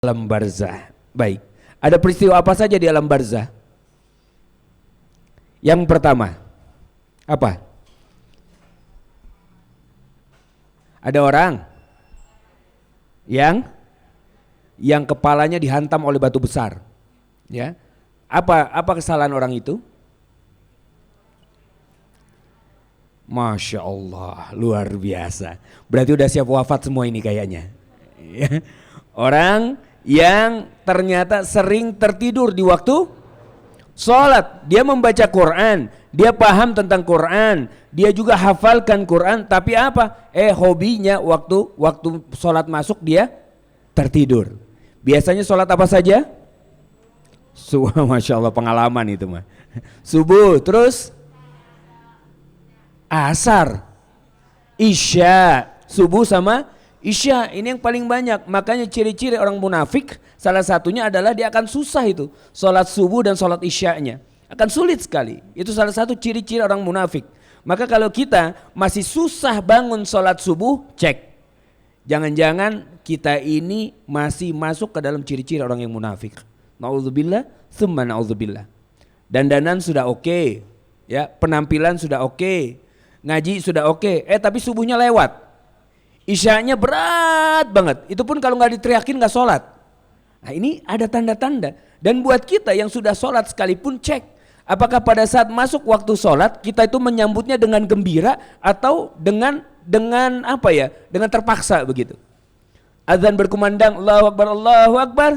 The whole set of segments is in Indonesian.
alam barzah. Baik. Ada peristiwa apa saja di alam barzah? Yang pertama, apa? Ada orang yang kepalanya dihantam oleh batu besar. Ya. Apa kesalahan orang itu? Masya Allah, luar biasa. Berarti udah siap wafat semua ini kayaknya. Ya. Orang yang ternyata sering tertidur di waktu sholat. Dia membaca Quran, dia paham tentang Quran, dia juga hafalkan Quran, tapi apa? Hobinya waktu sholat masuk dia tertidur. Biasanya sholat apa saja? Masya Allah, pengalaman itu mah. Subuh, terus asar, isya, subuh sama isya, ini yang paling banyak. Makanya ciri-ciri orang munafik salah satunya adalah dia akan susah itu sholat subuh dan sholat isyanya, akan sulit sekali. Itu salah satu ciri-ciri orang munafik. Maka kalau kita masih susah bangun sholat subuh, cek, jangan-jangan kita ini masih masuk ke dalam ciri-ciri orang yang munafik. Na'udzubillah, tsumma na'udzubillah. Dandanan sudah oke, ya, penampilan sudah oke, ngaji sudah oke, tapi subuhnya lewat. Isyanya berat banget, itu pun kalau nggak diteriakin nggak sholat. Nah ini ada tanda-tanda. Dan buat kita yang sudah sholat sekalipun, cek apakah pada saat masuk waktu sholat kita itu menyambutnya dengan gembira atau dengan apa ya, dengan terpaksa begitu. Azan berkumandang, Allahu Akbar, Allahu Akbar,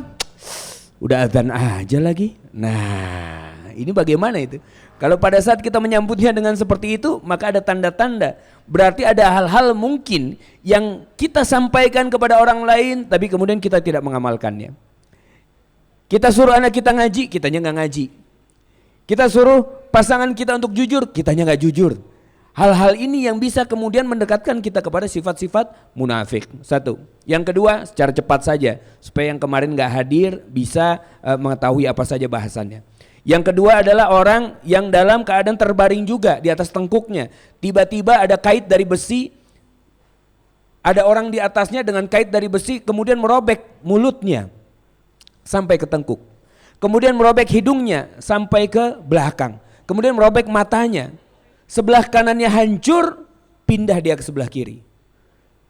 udah azan aja lagi. Nah ini bagaimana itu? Kalau pada saat kita menyambutnya dengan seperti itu, maka ada tanda-tanda. Berarti ada hal-hal mungkin yang kita sampaikan kepada orang lain, tapi kemudian kita tidak mengamalkannya. Kita suruh anak kita ngaji, kitanya nggak ngaji. Kita suruh pasangan kita untuk jujur, kitanya nggak jujur. Hal-hal ini yang bisa kemudian mendekatkan kita kepada sifat-sifat munafik. Satu. Yang kedua, secara cepat saja, supaya yang kemarin nggak hadir bisa mengetahui apa saja bahasannya. Yang kedua adalah orang yang dalam keadaan terbaring juga di atas tengkuknya. Tiba-tiba ada kait dari besi, ada orang di atasnya dengan kait dari besi, kemudian merobek mulutnya sampai ke tengkuk. Kemudian merobek hidungnya sampai ke belakang. Kemudian merobek matanya. Sebelah kanannya hancur, pindah dia ke sebelah kiri.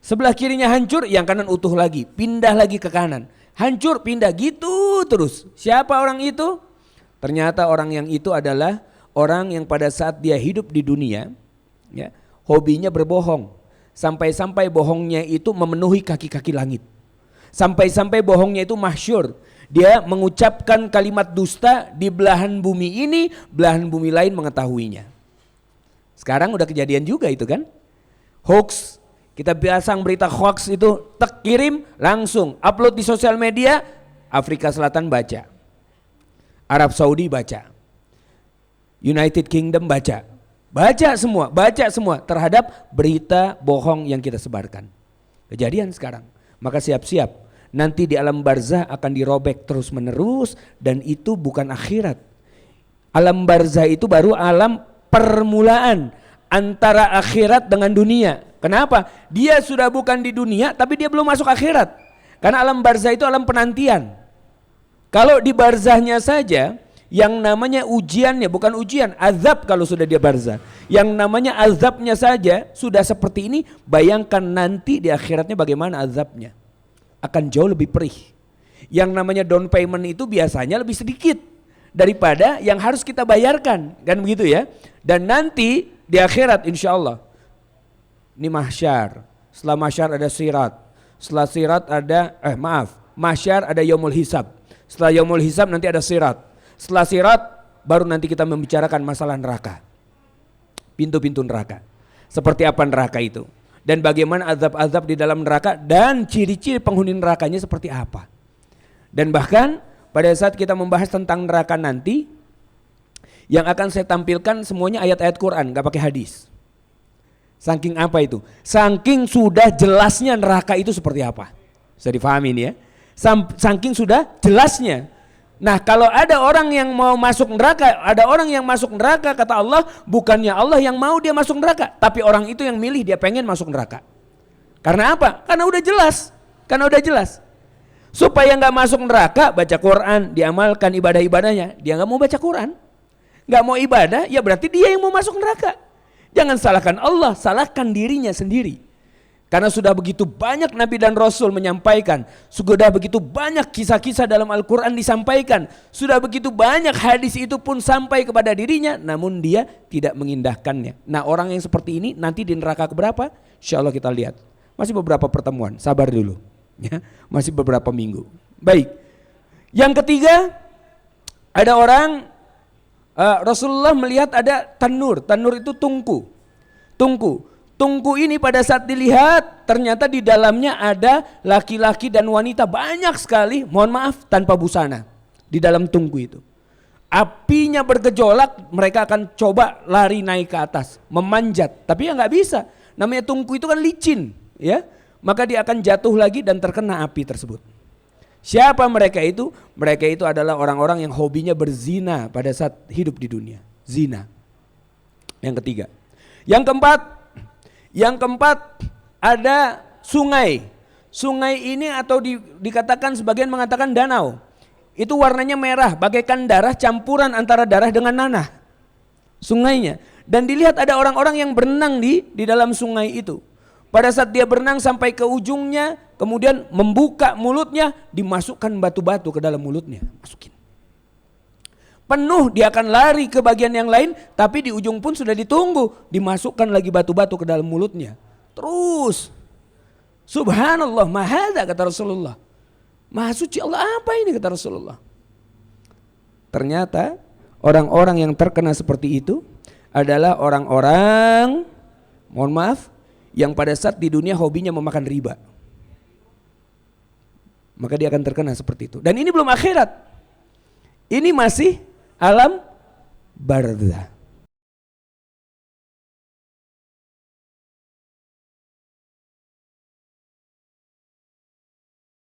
Sebelah kirinya hancur, yang kanan utuh lagi, pindah lagi ke kanan. Hancur, pindah, gitu terus. Siapa orang itu? Ternyata orang yang itu adalah orang yang pada saat dia hidup di dunia, ya, hobinya berbohong. Sampai-sampai bohongnya itu memenuhi kaki-kaki langit. Sampai-sampai bohongnya itu masyhur. Dia mengucapkan kalimat dusta di belahan bumi ini, belahan bumi lain mengetahuinya. Sekarang udah kejadian juga itu kan. Hoax, kita pasang berita hoax itu, tek kirim, langsung upload di sosial media, Afrika Selatan baca. Arab Saudi baca, United Kingdom baca semua terhadap berita bohong yang kita sebarkan. Kejadian sekarang. Maka siap-siap, nanti di alam barzah akan dirobek terus menerus, dan itu bukan akhirat. Alam barzah itu baru alam permulaan antara akhirat dengan dunia. Kenapa? Dia sudah bukan di dunia tapi dia belum masuk akhirat. Karena alam barzah itu alam penantian. Kalau di barzahnya saja, yang namanya ujiannya, bukan ujian, azab kalau sudah dia barzah. Yang namanya azabnya saja sudah seperti ini, bayangkan nanti di akhiratnya bagaimana azabnya. Akan jauh lebih perih. Yang namanya down payment itu biasanya lebih sedikit daripada yang harus kita bayarkan, kan begitu ya. Dan nanti di akhirat insya Allah, ini mahsyar, setelah mahsyar ada sirat, setelah sirat ada, mahsyar ada yaumul hisab. Setelah yaumul hisab nanti ada sirat. Setelah sirat baru nanti kita membicarakan masalah neraka. Pintu-pintu neraka. Seperti apa neraka itu? Dan bagaimana azab-azab di dalam neraka, dan ciri-ciri penghuni nerakanya seperti apa. Dan bahkan pada saat kita membahas tentang neraka nanti, yang akan saya tampilkan semuanya ayat-ayat Quran, gak pakai hadis. Saking apa itu? Saking sudah jelasnya neraka itu seperti apa. Bisa difahami ini ya. Saking sudah jelasnya. Nah kalau ada orang yang mau masuk neraka, ada orang yang masuk neraka, kata Allah, bukannya Allah yang mau dia masuk neraka, tapi orang itu yang milih dia pengen masuk neraka. Karena apa? Karena udah jelas. Supaya nggak masuk neraka, baca Quran, diamalkan ibadah-ibadahnya. Dia nggak mau baca Quran, nggak mau ibadah, ya berarti dia yang mau masuk neraka. Jangan salahkan Allah, salahkan dirinya sendiri. Karena sudah begitu banyak Nabi dan Rasul menyampaikan, sudah begitu banyak kisah-kisah dalam Al-Quran disampaikan, sudah begitu banyak hadis itu pun sampai kepada dirinya, namun dia tidak mengindahkannya. Nah, orang yang seperti ini nanti di neraka keberapa? Insya Allah kita lihat. Masih beberapa pertemuan, sabar dulu. Ya, masih beberapa minggu. Baik. Yang ketiga, ada orang Rasulullah melihat ada tanur. Tanur itu tungku. Tungku ini pada saat dilihat ternyata di dalamnya ada laki-laki dan wanita banyak sekali, mohon maaf, tanpa busana di dalam tungku itu. Apinya bergejolak, mereka akan coba lari naik ke atas, memanjat, tapi ya nggak bisa. Namanya tungku itu kan licin, ya. Maka dia akan jatuh lagi dan terkena api tersebut. Siapa mereka itu? Mereka itu adalah orang-orang yang hobinya berzina pada saat hidup di dunia. Zina. Yang ketiga. Yang keempat ada sungai. Sungai ini atau dikatakan sebagian mengatakan danau. Itu warnanya merah, bagaikan darah, campuran antara darah dengan nanah. Sungainya. Dan dilihat ada orang-orang yang berenang di dalam sungai itu. Pada saat dia berenang sampai ke ujungnya, kemudian membuka mulutnya, dimasukkan batu-batu ke dalam mulutnya. Masukin. Penuh, dia akan lari ke bagian yang lain, tapi di ujung pun sudah ditunggu, dimasukkan lagi batu-batu ke dalam mulutnya. Terus, subhanallah, mahada kata Rasulullah. Maha suci Allah, apa ini kata Rasulullah. Ternyata orang-orang yang terkena seperti itu adalah orang-orang, mohon maaf, yang pada saat di dunia hobinya memakan riba. Maka dia akan terkena seperti itu. Dan ini belum akhirat. Ini masih alam barzah.